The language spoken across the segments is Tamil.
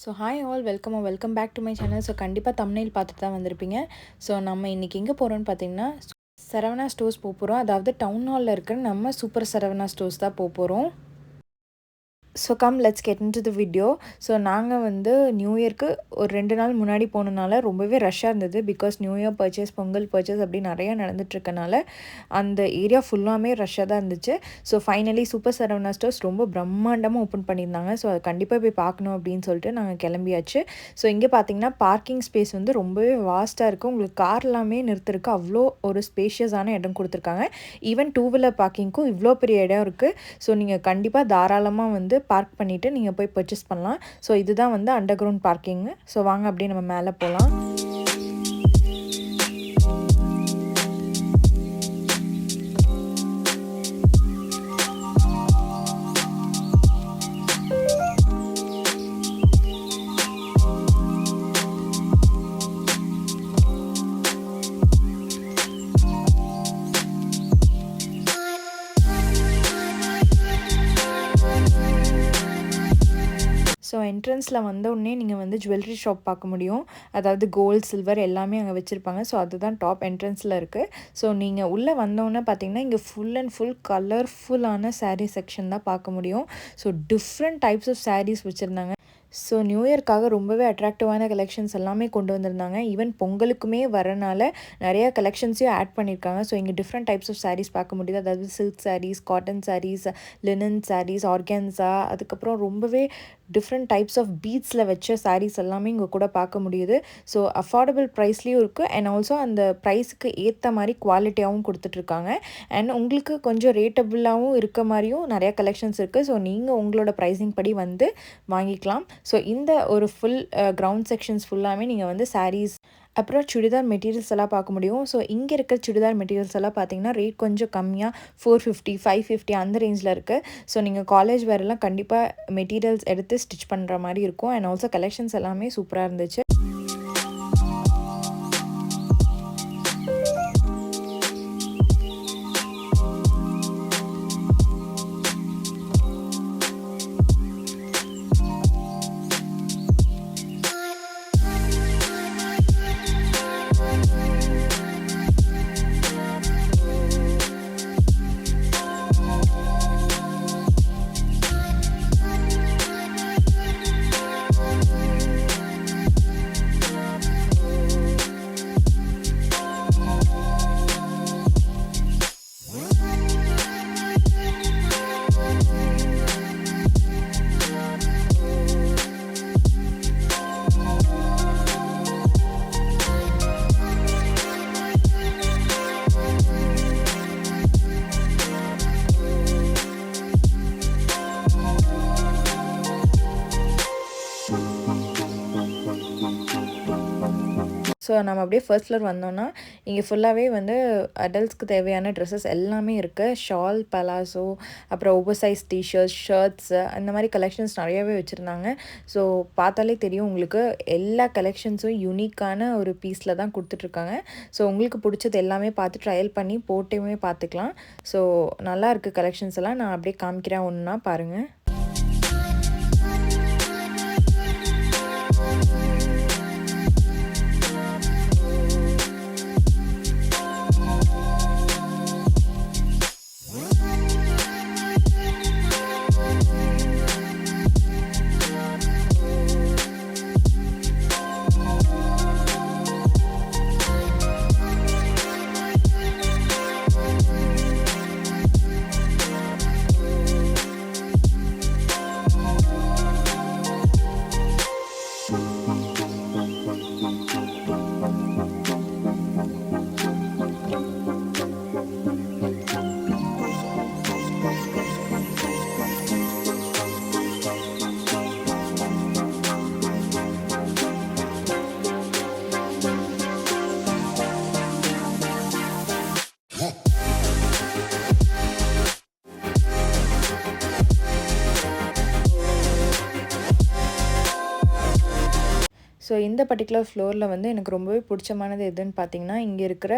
So hi all welcome back to my channel. So கண்டிப்பாக தம்ப்நெயில் பார்த்துட்டு தான் வந்திருப்பீங்க. ஸோ நம்ம இன்றைக்கி எங்கே போகிறோன்னு பார்த்தீங்கன்னா சரவணா ஸ்டோர்ஸ் போகிறோம். அதாவது டவுன் ஹாலில் இருக்கிற நம்ம சூப்பர் சரவணா ஸ்டோர்ஸ் தான் போகிறோம். So come let's get into the video. So நாங்கள் வந்து நியூ இயர்க்கு ஒரு 2 நாள் முன்னாடி போனனால ரொம்பவே ரஷ்ஷாக இருந்தது. Because new year purchase, Pongal purchase அப்படி நிறையா நடந்துட்டுருக்கனால அந்த ஏரியா ஃபுல்லாமே ரஷ்ஷாக தான் இருந்துச்சு. So finally super Saravana stores ரொம்ப பிரம்மாண்டமாக ஓப்பன் பண்ணியிருந்தாங்க. ஸோ அதை கண்டிப்பாக போய் பார்க்கணும் அப்படின்னு சொல்லிட்டு நாங்கள் கிளம்பியாச்சு. ஸோ இங்கே பார்த்தீங்கன்னா பார்க்கிங் ஸ்பேஸ் வந்து ரொம்பவே வாஸ்ட்டாக இருக்குது. உங்களுக்கு கார் எல்லாமே நிறுத்திருக்கு, அவ்வளோ ஒரு ஸ்பேஷியஸான இடம் கொடுத்துருக்காங்க. ஈவன் 2 வீலர் பார்க்கிங்க்கும் இவ்வளோ பெரிய இடம் இருக்குது. ஸோ நீங்கள் கண்டிப்பாக தாராளமாக வந்து பார்க் பண்ணிவிட்டு நீங்கள் போய் பர்ச்சேஸ் பண்ணலாம். ஸோ இதுதான் வந்து அண்டர் கிரவுண்ட் பார்க்கிங்கு. ஸோ வாங்க அப்படியே நம்ம மேலே போகலாம். ஸோ என்ட்ரன்ஸில் வந்தோடனே நீங்கள் வந்து ஜுவல்லரி ஷாப் பார்க்க முடியும். அதாவது கோல்டு, சில்வர் எல்லாமே அங்கே வச்சுருப்பாங்க. ஸோ அதுதான் டாப் என்ட்ரன்ஸில் இருக்குது. ஸோ நீங்கள் உள்ளே வந்தோடனே பார்த்தீங்கன்னா இங்கே ஃபுல் அண்ட் ஃபுல் கலர்ஃபுல்லான சாரீ செக்ஷன் தான் பார்க்க முடியும். So different types of sarees வச்சுருந்தாங்க. ஸோ நியூ இயர்க்காக ரொம்பவே அட்ராக்டிவான கலெக்ஷன்ஸ் எல்லாமே கொண்டு வந்திருந்தாங்க. ஈவன் பொங்கலுக்குமே வரனால நிறையா கலெக்ஷன்ஸையும் ஆட் பண்ணியிருக்காங்க. ஸோ இங்கே டிஃப்ரெண்ட் டைப்ஸ் ஆஃப் சாரீஸ் பார்க்க முடியுது. அதாவது silk saris, cotton saris, linen saris, organza, அதுக்கப்புறம் ரொம்பவே டிஃப்ரெண்ட் டைப்ஸ் ஆஃப் பீட்ஸில் வச்ச சாரீஸ் எல்லாமே இங்கே கூட பார்க்க முடியுது. ஸோ அஃபோர்டபுள் ப்ரைஸ்லேயும் இருக்குது அண்ட் ஆல்சோ அந்த ப்ரைஸுக்கு ஏற்ற மாதிரி குவாலிட்டியாகவும் கொடுத்துட்ருக்காங்க. அண்ட் உங்களுக்கு கொஞ்சம் ரேட்டபுளாகவும் இருக்க மாதிரியும் நிறையா கலெக்ஷன்ஸ் இருக்குது. ஸோ நீங்கள் உங்களோட ப்ரைஸிங் படி வந்து வாங்கிக்கலாம். ஸோ இந்த ஒரு ஃபுல் கிரவுண்ட் செக்ஷன்ஸ் ஃபுல்லாமே நீங்கள் வந்து சாரீஸ் அப்புறம் சுடிதார் மெட்டீரியல்ஸ் எல்லாம் பார்க்க முடியும். ஸோ இங்கே இருக்கிற சுடிதார் மெட்டீரியல்ஸ் எல்லாம் பார்த்தீங்கன்னா ரேட் கொஞ்சம் கம்மியாக 450, 550 அந்த ரேஞ்சில் இருக்குது. ஸோ நீங்கள் காலேஜ் வேரெல்லாம் கண்டிப்பாக மெட்டீரியல்ஸ் எடுத்து ஸ்டிச் பண்ணுற மாதிரி இருக்கும். அண்ட் ஆல்சோ கலெக்ஷன்ஸ் எல்லாமே சூப்பராக இருந்துச்சு. ஸோ நம்ம அப்படியே ஃபர்ஸ்ட் ஃப்ளோர் வந்தோன்னா இங்கே ஃபுல்லாகவே வந்து அடல்ட்ஸ்க்கு தேவையான ட்ரெஸ்ஸஸ் எல்லாமே இருக்குது. ஷால், பலாசோ, அப்புறம் ஓவர் சைஸ் டிஷர்ட்ஸ், ஷர்ட்ஸு அந்த மாதிரி கலெக்ஷன்ஸ் நிறையாவே வச்சுருந்தாங்க. ஸோ பார்த்தாலே தெரியும் உங்களுக்கு எல்லா கலெக்ஷன்ஸும் யூனிக்கான ஒரு பீஸில் தான் கொடுத்துட்ருக்காங்க. ஸோ உங்களுக்கு பிடிச்சது எல்லாமே பார்த்து ட்ரையல் பண்ணி போட்டுமே பார்த்துக்கலாம். ஸோ நல்லா இருக்குது கலெக்ஷன்ஸ் எல்லாம். நான் அப்படியே காமிக்கிறேன் ஒன்றா பாருங்கள். ஸோ இந்த பர்ட்டிகுலர் ஃப்ளோரில் வந்து எனக்கு ரொம்பவே பிடிச்சமானது எதுன்னு பார்த்தீங்கன்னா, இங்கே இருக்கிற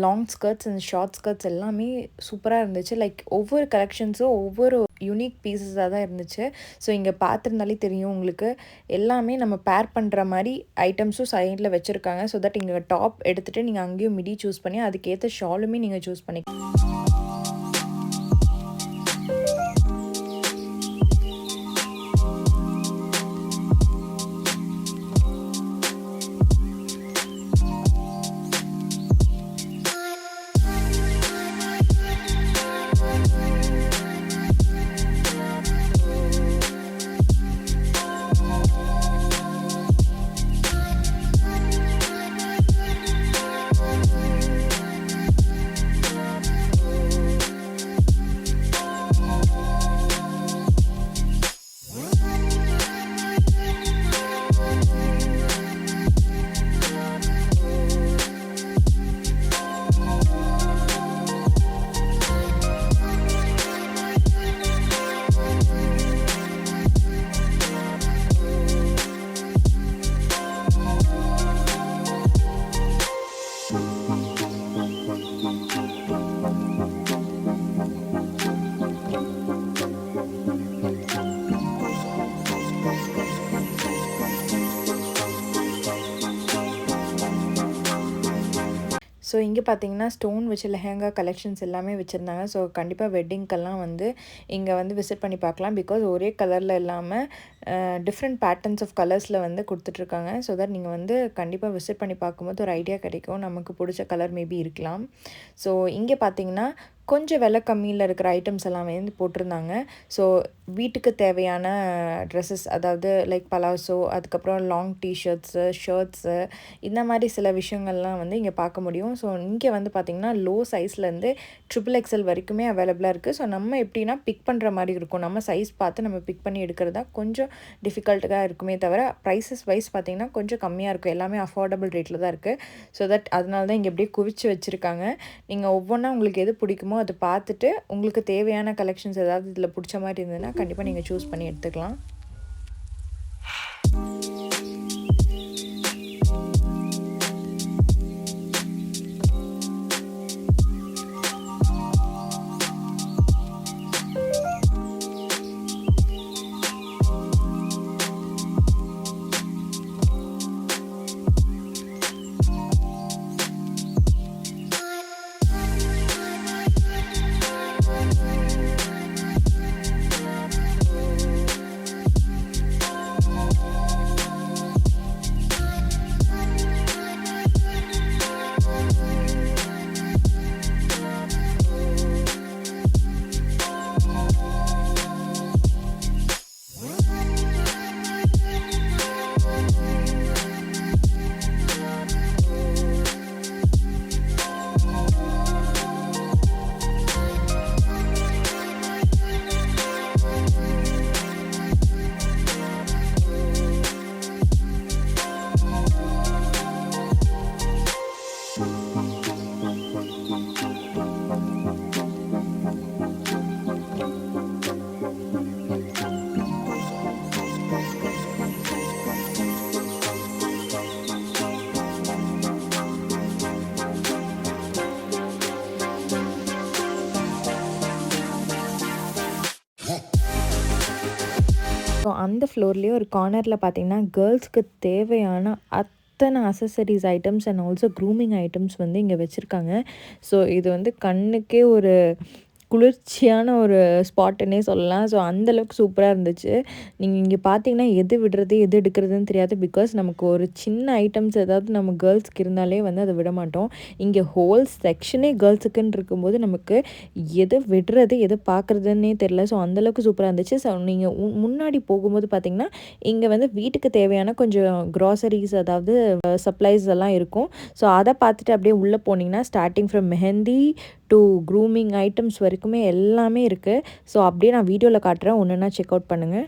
long skirts and short skirts எல்லாமே சூப்பராக இருந்துச்சு. லைக் ஒவ்வொரு கலெக்ஷன்ஸும் ஒவ்வொரு யூனிக் பீசஸாக தான் இருந்துச்சு. ஸோ இங்கே பார்த்துருந்தாலே தெரியும் உங்களுக்கு, எல்லாமே நம்ம பேர் பண்ணுற மாதிரி ஐட்டம்ஸும் சைடில் வச்சுருக்காங்க. ஸோ தட் இங்கே டாப் எடுத்துகிட்டு நீங்கள் அங்கேயும் மிடி சூஸ் பண்ணி அதுக்கேற்ற ஷாலுமே நீங்கள் சூஸ் பண்ணிக்கலாம். ஸோ இங்கே பார்த்தீங்கன்னா ஸ்டோன் வச்சு லெஹங்கா கலெக்ஷன்ஸ் எல்லாமே வச்சுருந்தாங்க. ஸோ கண்டிப்பாக வெட்டிங்க்கெல்லாம் வந்து இங்கே வந்து விசிட் பண்ணி பார்க்கலாம். பிகாஸ் ஒரே கலரில் இல்லாமல் டிஃப்ரெண்ட் பேட்டர்ன்ஸ் ஆஃப் கலர்ஸில் வந்து கொடுத்துட்ருக்காங்க. ஸோ தட் நீங்கள் வந்து கண்டிப்பாக விசிட் பண்ணி பார்க்கும்போது ஒரு ஐடியா கிடைக்கும், நமக்கு பிடிச்ச கலர் மேபி இருக்கலாம். ஸோ இங்கே பார்த்தீங்கன்னா கொஞ்சம் விலை கம்மியில் இருக்கிற ஐட்டம்ஸ் எல்லாமே வந்து போட்டிருந்தாங்க. ஸோ வீட்டுக்கு தேவையான ட்ரெஸ்ஸஸ், அதாவது லைக் பலாசோ, அதுக்கப்புறம் லாங் டிஷர்ட்ஸு, ஷர்ட்ஸு, இந்த மாதிரி சில விஷயங்கள்லாம் வந்து இங்கே பார்க்க முடியும். ஸோ இங்கே வந்து பார்த்திங்கன்னா லோ சைஸ்லேருந்து XXL வரைக்குமே அவைலபிளாக இருக்குது. ஸோ நம்ம எப்படின்னா பிக் பண்ணுற மாதிரி இருக்கும், நம்ம சைஸ் பார்த்து நம்ம பிக் பண்ணி எடுக்கிறதா கொஞ்சம் டிஃபிகல்ட்டாக இருக்குமே தவிர, ப்ரைஸஸ் வைஸ் பார்த்திங்கன்னா கொஞ்சம் கம்மியாக இருக்கும். எல்லாமே அஃபோர்டபுள் ரேட்டில் தான் இருக்குது. ஸோ தட் அதனால தான் இங்கே எப்படியே குவிச்சு வச்சுருக்காங்க. நீங்கள் ஒவ்வொன்றா உங்களுக்கு எது பிடிக்குமோ அதை பார்த்துட்டு உங்களுக்கு தேவையான கலெக்ஷன்ஸ் ஏதாவது இதில் பிடிச்ச மாதிரி இருந்ததுன்னா கண்டிப்பாக நீங்கள் சூஸ் பண்ணி எடுத்துக்கலாம். ஸோ அந்த ஃப்ளோர்லேயே ஒரு கார்னரில் பார்த்தீங்கன்னா கேர்ள்ஸ்க்கு தேவையான அத்தனை accessories items and also grooming items வந்து இங்கே வச்சுருக்காங்க. ஸோ இது வந்து கண்ணுக்கே ஒரு குளிர்ச்சியான ஒரு ஸ்பாட்டுன்னே சொல்லலாம். ஸோ அந்தளவுக்கு சூப்பராக இருந்துச்சு. நீங்கள் இங்கே பார்த்தீங்கன்னா எது விடுறது எது எடுக்கிறதுன்னு தெரியாது. பிகாஸ் நமக்கு ஒரு சின்ன ஐட்டம்ஸ் ஏதாவது நம்ம கேர்ள்ஸ்க்கு இருந்தாலே வந்து அதை விட மாட்டோம். இங்கே ஹோல் செக்ஷனே கேர்ள்ஸுக்குன்னு இருக்கும்போது நமக்கு எது விடுறது எது பார்க்குறதுன்னே தெரில. ஸோ அந்தளவுக்கு சூப்பராக இருந்துச்சு. ஸோ நீங்கள் முன்னாடி போகும்போது பார்த்திங்கன்னா இங்கே வந்து வீட்டுக்கு தேவையான கொஞ்சம் க்ராசரிஸ், அதாவது சப்ளைஸ் எல்லாம் இருக்கும். ஸோ அதை பார்த்துட்டு அப்படியே உள்ளே போனீங்கன்னா starting from mehndi to grooming items வரைக்குமே எல்லாமே இருக்குது. ஸோ அப்படியே நான் வீடியோவில் காட்டுறேன், ஒன்றுன்னா செக் அவுட் பண்ணுங்கள்.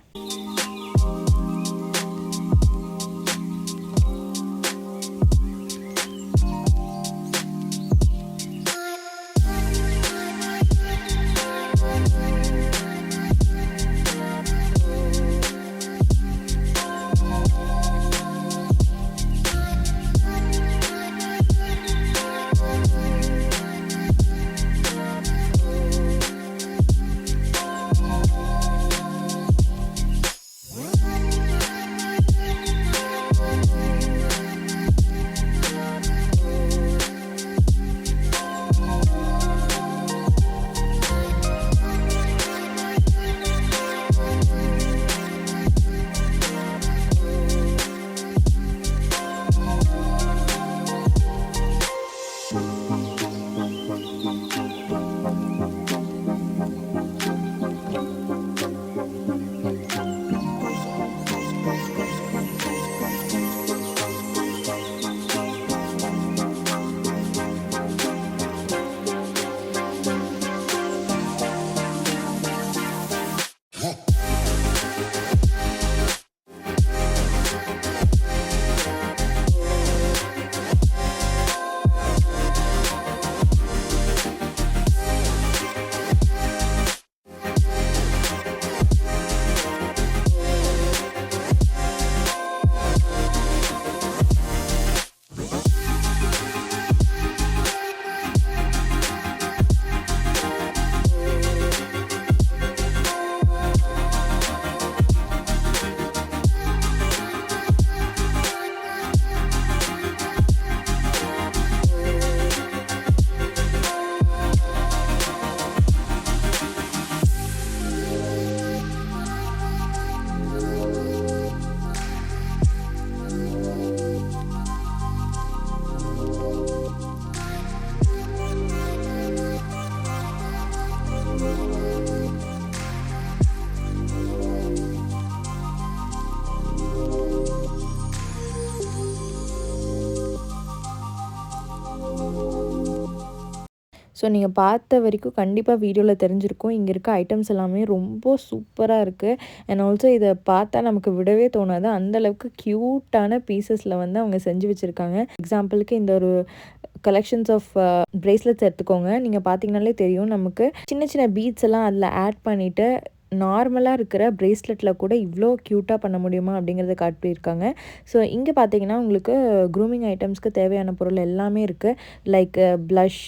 ஸோ நீங்கள் பார்த்த வரைக்கும் கண்டிப்பாக வீடியோவில் தெரிஞ்சிருக்கும். இங்கே இருக்க ஐட்டம்ஸ் எல்லாமே ரொம்ப சூப்பராக இருக்குது. அண்ட் ஆல்சோ இதை பார்த்தா நமக்கு விடவே தோணாது. அந்தளவுக்கு க்யூட்டான பீசஸில் வந்து அவங்க செஞ்சு வச்சுருக்காங்க. எக்ஸாம்பிளுக்கு இந்த ஒரு கலெக்ஷன்ஸ் ஆஃப் பிரேஸ்லெட்ஸ் எடுத்துக்கோங்க. நீங்கள் பார்த்தீங்கனாலே தெரியும், நமக்கு சின்ன சின்ன பீட்ஸ் எல்லாம் அதில் ஆட் பண்ணிவிட்டு நார்மலாக இருக்கிற பிரேஸ்லெட்டில் கூட இவ்வளோ க்யூட்டாக பண்ண முடியுமா அப்படிங்கிறத காட்டியிருக்காங்க. ஸோ இங்கே பார்த்தீங்கன்னா உங்களுக்கு க்ரூமிங் ஐட்டம்ஸ்க்கு தேவையான பொருள் எல்லாமே இருக்குது. லைக் ப்ளஷ்,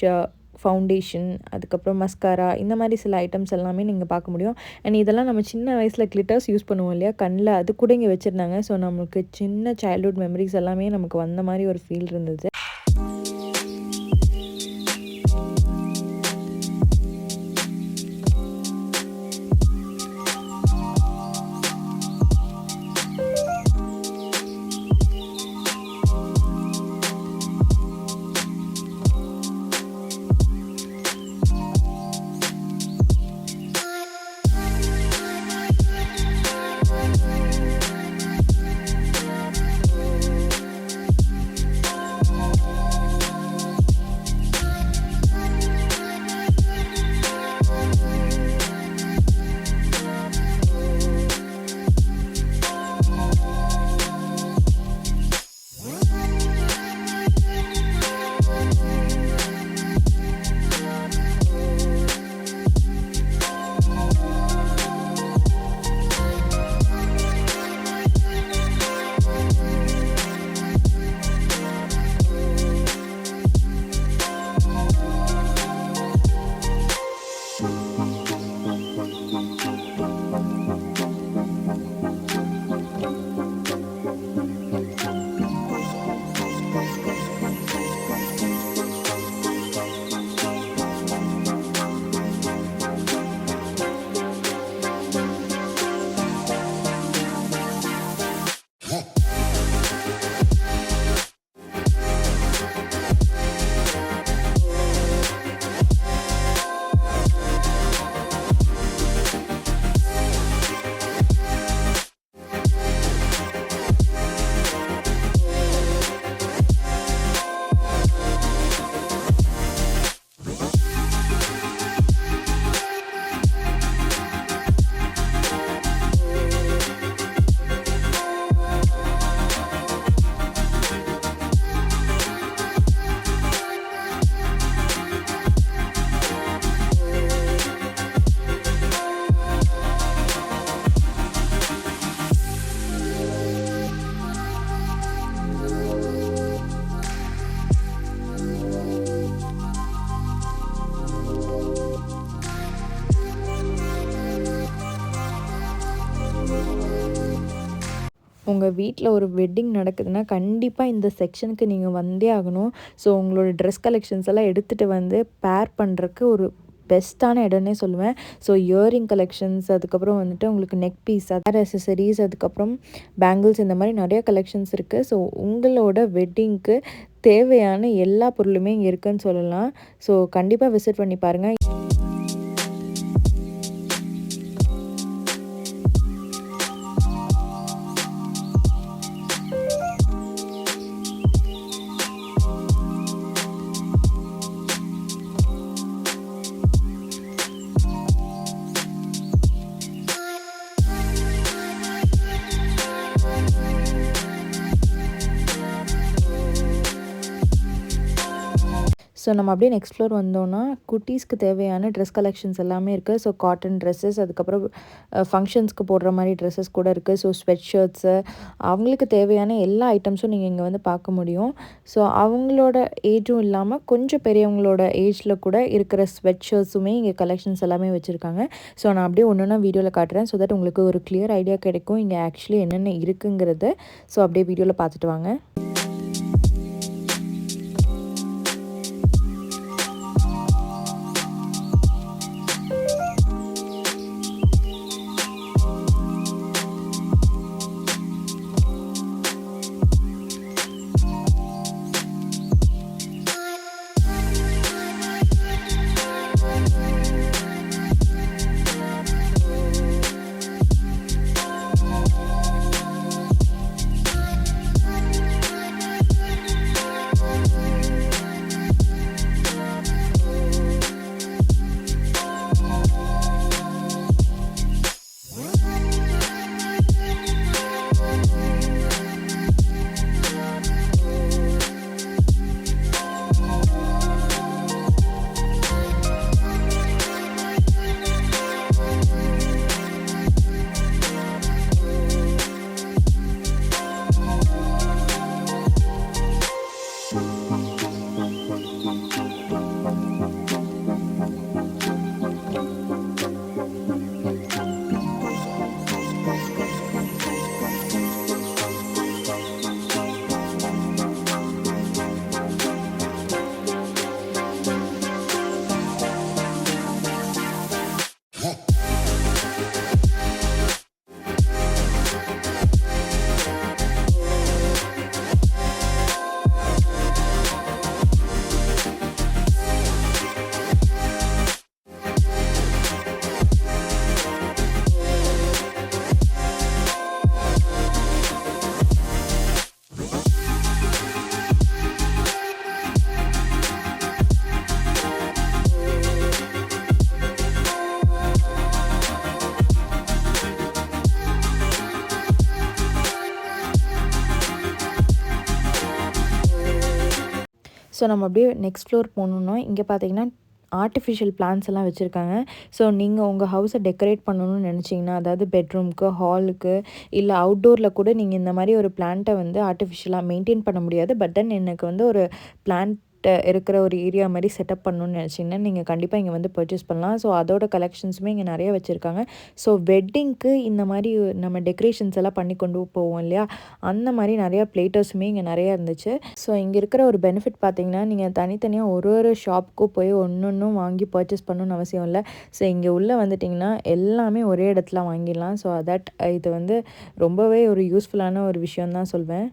ஃபவுண்டேஷன், அதுக்கப்புறம் மஸ்காரா, இந்த மாதிரி சில ஐட்டம்ஸ் எல்லாமே நீங்கள் பார்க்க முடியும். அண்ட் இதெல்லாம் நம்ம சின்ன வயசில் கிளிட்டர்ஸ் யூஸ் பண்ணுவோம் இல்லையா, கண்ணில், அது கூட இங்கே வச்சுருந்தாங்க. ஸோ நமக்கு சின்ன சைல்ட்ஹுட் மெமரிஸ் எல்லாமே நமக்கு வந்த மாதிரி ஒரு ஃபீல் இருந்தது. உங்கள் வீட்டில் ஒரு வெட்டிங் நடக்குதுன்னா கண்டிப்பாக இந்த செக்ஷனுக்கு நீங்கள் வந்தே ஆகணும். ஸோ உங்களோட ட்ரெஸ் கலெக்ஷன்ஸ் எல்லாம் எடுத்துகிட்டு வந்து பேர் பண்ணுறக்கு ஒரு பெஸ்ட்டான இடம்னே சொல்லுவேன். ஸோ இயரிங் கலெக்ஷன்ஸ், அதுக்கப்புறம் வந்துட்டு உங்களுக்கு நெக் பீஸ், அதர் அசசரிஸ், அதுக்கப்புறம் பேங்கிள்ஸ், இந்த மாதிரி நிறைய கலெக்ஷன்ஸ் இருக்குது. ஸோ உங்களோட வெட்டிங்க்கு தேவையான எல்லா பொருளுமே இங்கே இருக்குதுன்னு சொல்லலாம். ஸோ கண்டிப்பாக விசிட் பண்ணி பாருங்கள். ஸோ நம்ம அப்படியே நெக்ஸ்ட் ஃப்ளோர் வந்தோன்னா குட்டீஸ்க்கு தேவையான ட்ரெஸ் கலெக்ஷன்ஸ் எல்லாமே இருக்குது. ஸோ காட்டன் ட்ரெஸ்ஸஸ், அதுக்கப்புறம் ஃபங்க்ஷன்ஸ்க்கு போடுற மாதிரி ட்ரெஸ்ஸஸ் கூட இருக்குது. ஸோ ஸ்வெட் ஷர்ட்ஸு, அவங்களுக்கு தேவையான எல்லா ஐட்டம்ஸும் நீங்கள் இங்கே வந்து பார்க்க முடியும். ஸோ அவங்களோட ஏஜும் இல்லாமல் கொஞ்சம் பெரியவங்களோட ஏஜில் கூட இருக்கிற ஸ்வெட் ஷர்ட்ஸுமே இங்கே கலெக்ஷன்ஸ் எல்லாமே வச்சுருக்காங்க. ஸோ நான் அப்படியே ஒன்று ஒன்றா வீடியோவில் காட்டுறேன். ஸோ தட் உங்களுக்கு ஒரு கிளியர் ஐடியா கிடைக்கும் இங்கே ஆக்சுவலி என்னென்ன இருக்குங்கிறது. ஸோ அப்படியே வீடியோவில் பார்த்துட்டு வாங்க. ஸோ நம்ம அப்படியே நெக்ஸ்ட் ஃப்ளோர் போனோம்னா இங்கே பார்த்தீங்கன்னா ஆர்டிஃபிஷியல் பிளான்ட்ஸ் எல்லாம் வச்சுருக்காங்க. ஸோ நீங்கள் உங்கள் ஹவுஸை டெக்கரேட் பண்ணணும்னு நினச்சிங்கன்னா, அதாவது பெட்ரூம்க்கு, ஹாலுக்கு இல்லை அவுட்டோரில் கூட நீங்கள் இந்த மாதிரி ஒரு பிளான்ட்டை வந்து ஆர்டிஃபிஷியலாக மெயின்டைன் பண்ண முடியாது. பட் தென் எனக்கு வந்து ஒரு பிளான்ட் இருக்கிற ஒரு ஏரியா மாதிரி செட்டப் பண்ணணும்னு நினச்சிங்கன்னா நீங்கள் கண்டிப்பாக இங்கே வந்து பர்ச்சேஸ் பண்ணலாம். ஸோ அதோட கலெக்ஷன்ஸுமே இங்கே நிறைய வச்சுருக்காங்க. ஸோ வெட்டிங்க்கு இந்த மாதிரி நம்ம டெக்கரேஷன்ஸ் எல்லாம் பண்ணி கொண்டு போவோம் இல்லையா, அந்த மாதிரி நிறையா பிளேட்டர்ஸுமே இங்கே நிறையா இருந்துச்சு. ஸோ இங்கே இருக்கிற ஒரு பெனிஃபிட் பார்த்தீங்கன்னா, நீங்கள் தனித்தனியாக ஒரு ஷாப்புக்கும் போய் ஒன்றும் வாங்கி பர்ச்சேஸ் பண்ணணும்னு அவசியம் இல்லை. ஸோ இங்கே உள்ளே வந்துட்டிங்கன்னா எல்லாமே ஒரே இடத்துல வாங்கிடலாம். ஸோ தட் இது வந்து ரொம்பவே ஒரு யூஸ்ஃபுல்லான ஒரு விஷயம் தான் சொல்வேன்.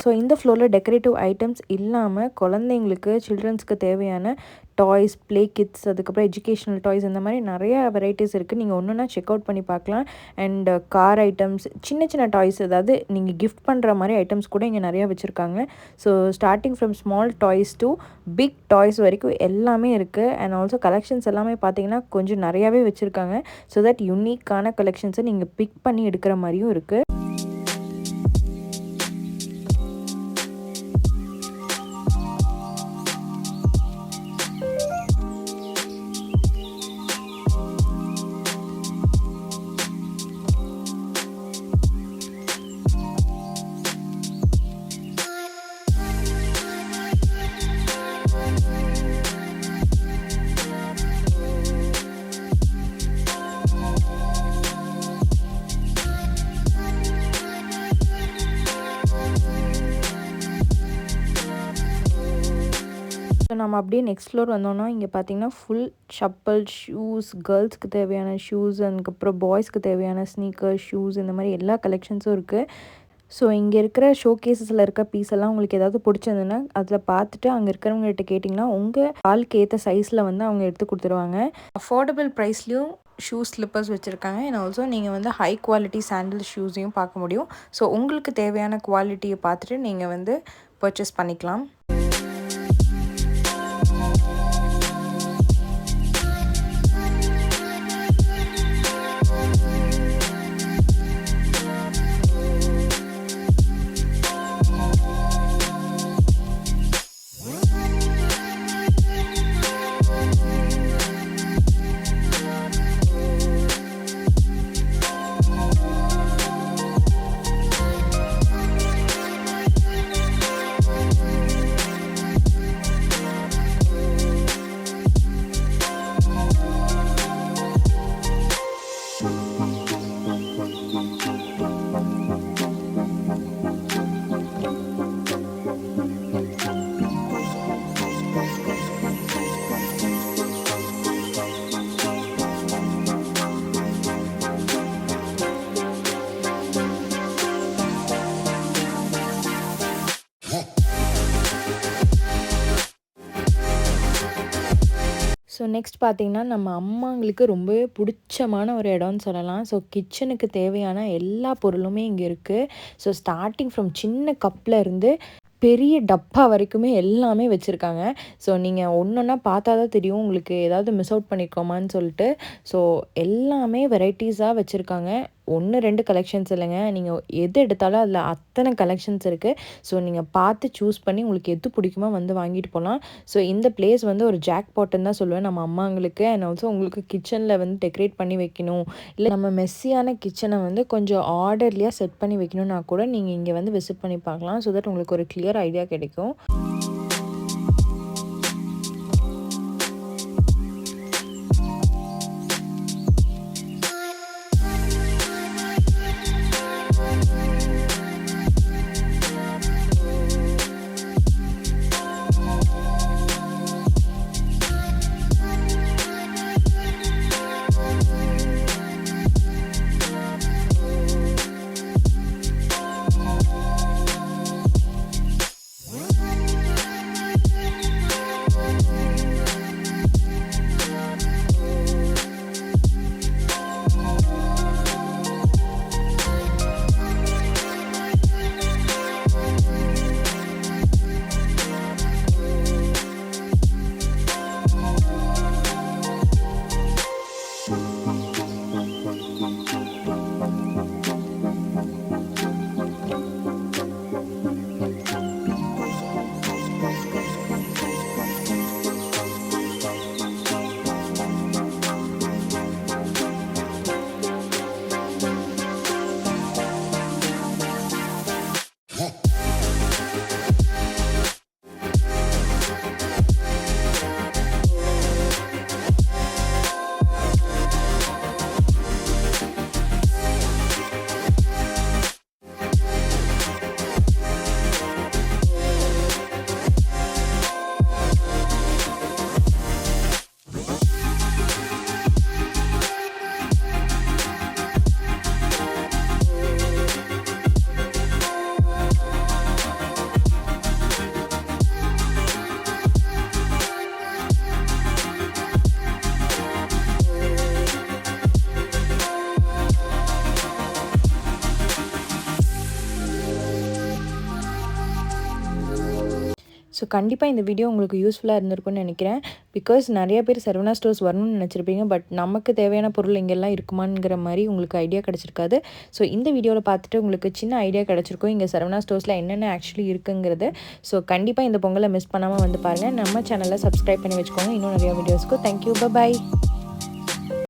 ஸோ இந்த ஃப்ளோரில் டெக்கரேட்டிவ் ஐட்டம்ஸ் இல்லாமல் குழந்தைங்களுக்கு சில்ட்ரன்ஸ்க்கு தேவையான டாய்ஸ், ப்ளே கிட்ஸ், அதுக்கப்புறம் எஜுகேஷ்னல் டாய்ஸ், இந்த மாதிரி நிறையா வெரைட்டிஸ் இருக்குது. நீங்கள் ஒன்றுனா செக் அவுட் பண்ணி பார்க்கலாம். அண்ட் கார் ஐட்டம்ஸ், சின்ன சின்ன டாய்ஸ், அதாவது நீங்கள் கிஃப்ட் பண்ணுற மாதிரி ஐட்டம்ஸ் கூட இங்கே நிறையா வச்சுருக்காங்க. So starting from small toys to big toys வரைக்கும் எல்லாமே இருக்குது. அண்ட் ஆல்சோ கலெக்ஷன்ஸ் எல்லாமே பார்த்தீங்கன்னா கொஞ்சம் நிறையாவே வச்சுருக்காங்க. ஸோ தட் யூனிக்கான கலெக்ஷன்ஸை நீங்கள் பிக் பண்ணி எடுக்கிற மாதிரியும் இருக்குது. ஸோ நம்ம அப்படியே நெக்ஸ்ட் ஃப்ளோர் வந்தோம்னா இங்கே பார்த்தீங்கன்னா ஃபுல் செப்பல், ஷூஸ், கேர்ள்ஸ்க்கு தேவையான ஷூஸ், அதுக்கப்புறம் பாய்ஸ்க்கு தேவையான ஸ்னீக்கர், ஷூஸ், இந்த மாதிரி எல்லா கலெக்ஷன்ஸும் இருக்குது. ஸோ இங்கே இருக்கிற ஷோ கேஸஸில் இருக்க பீஸ் எல்லாம் உங்களுக்கு ஏதாவது பிடிச்சிருந்ததுன்னா அதில் பார்த்துட்டு அங்கே இருக்கிறவங்ககிட்ட கேட்டிங்கன்னா உங்கள் ஆளுக்கு ஏற்ற சைஸில் வந்து அவங்க எடுத்து கொடுத்துருவாங்க. அஃபோர்டபுள் ப்ரைஸ்லேயும் ஷூஸ், ஸ்லிப்பர்ஸ் வச்சுருக்காங்க. அண்ட் ஆல்சோ நீங்கள் வந்து ஹை குவாலிட்டி சாண்டில் ஷூஸையும் பார்க்க முடியும். ஸோ உங்களுக்கு தேவையான குவாலிட்டியை பார்த்துட்டு நீங்கள் வந்து பர்ச்சேஸ் பண்ணிக்கலாம். ஸோ நெக்ஸ்ட் பார்த்திங்கன்னா நம்ம அம்மாங்களுக்கு ரொம்பவே பிடிச்சமான ஒரு இடம்னு சொல்லலாம். ஸோ கிச்சனுக்கு தேவையான எல்லா பொருளுமே இங்கே இருக்குது. ஸோ ஸ்டார்டிங் ஃப்ரம் சின்ன கப்பில் இருந்து பெரிய டப்பா வரைக்குமே எல்லாமே வச்சுருக்காங்க. ஸோ நீங்கள் ஒன்றொன்னா பார்த்தா தான் தெரியும் உங்களுக்கு ஏதாவது மிஸ் அவுட் பண்ணியிருக்கோமான்னு சொல்லிட்டு. ஸோ எல்லாமே வெரைட்டிஸாக வச்சுருக்காங்க. 1, 2 கலெக்ஷன்ஸ் இல்லைங்க, நீங்கள் எது எடுத்தாலும் அதில் அத்தனை கலெக்ஷன்ஸ் இருக்குது. ஸோ நீங்கள் பார்த்து சூஸ் பண்ணி உங்களுக்கு எது பிடிக்குமோ வந்து வாங்கிட்டு போகலாம். ஸோ இந்த பிளேஸ் வந்து ஒரு ஜாக் பாட்டுன்னு தான் சொல்லுவேன் நம்ம அம்மாங்களுக்கு. அண்ட் ஆல்சோ உங்களுக்கு கிச்சனில் வந்து டெக்கரேட் பண்ணி வைக்கணும், இல்லை நம்ம மெஸ்ஸியான கிச்சனை வந்து கொஞ்சம் ஆர்டர்லியாக செட் பண்ணி வைக்கணும்னா கூட நீங்கள் இங்கே வந்து விசிட் பண்ணி பார்க்கலாம். ஸோ தட் உங்களுக்கு ஒரு கிளியர் ஐடியா கிடைக்கும். ஸோ கண்டிப்பாக இந்த வீடியோ உங்களுக்கு யூஸ்ஃபுல்லாக இருந்திருக்கும்னு நினைக்கிறேன். பிகாஸ் நிறைய பேர் சரவணா ஸ்டோர்ஸ் வரணும்னு நினச்சிருப்பீங்க. பட் நமக்கு தேவையான பொருள் இங்கெல்லாம் இருக்குமாங்கிற மாதிரி உங்களுக்கு ஐடியா கிடச்சிருக்காது. ஸோ இந்த வீடியோவில் பார்த்துட்டு உங்களுக்கு சின்ன ஐடியா கிடச்சிருக்கும் இங்கே சரவணா ஸ்டோர்ஸில் என்னென்ன ஆக்சுவலி இருக்குங்கிறது. ஸோ கண்டிப்பாக இந்த பொங்கலை மிஸ் பண்ணாமல் வந்து பாருங்கள். நம்ம சேனலை சப்ஸ்கிரைப் பண்ணி வச்சுக்கோங்க இன்னும் நிறையா வீடியோஸ்க்கு. தேங்க்யூ, பாய்.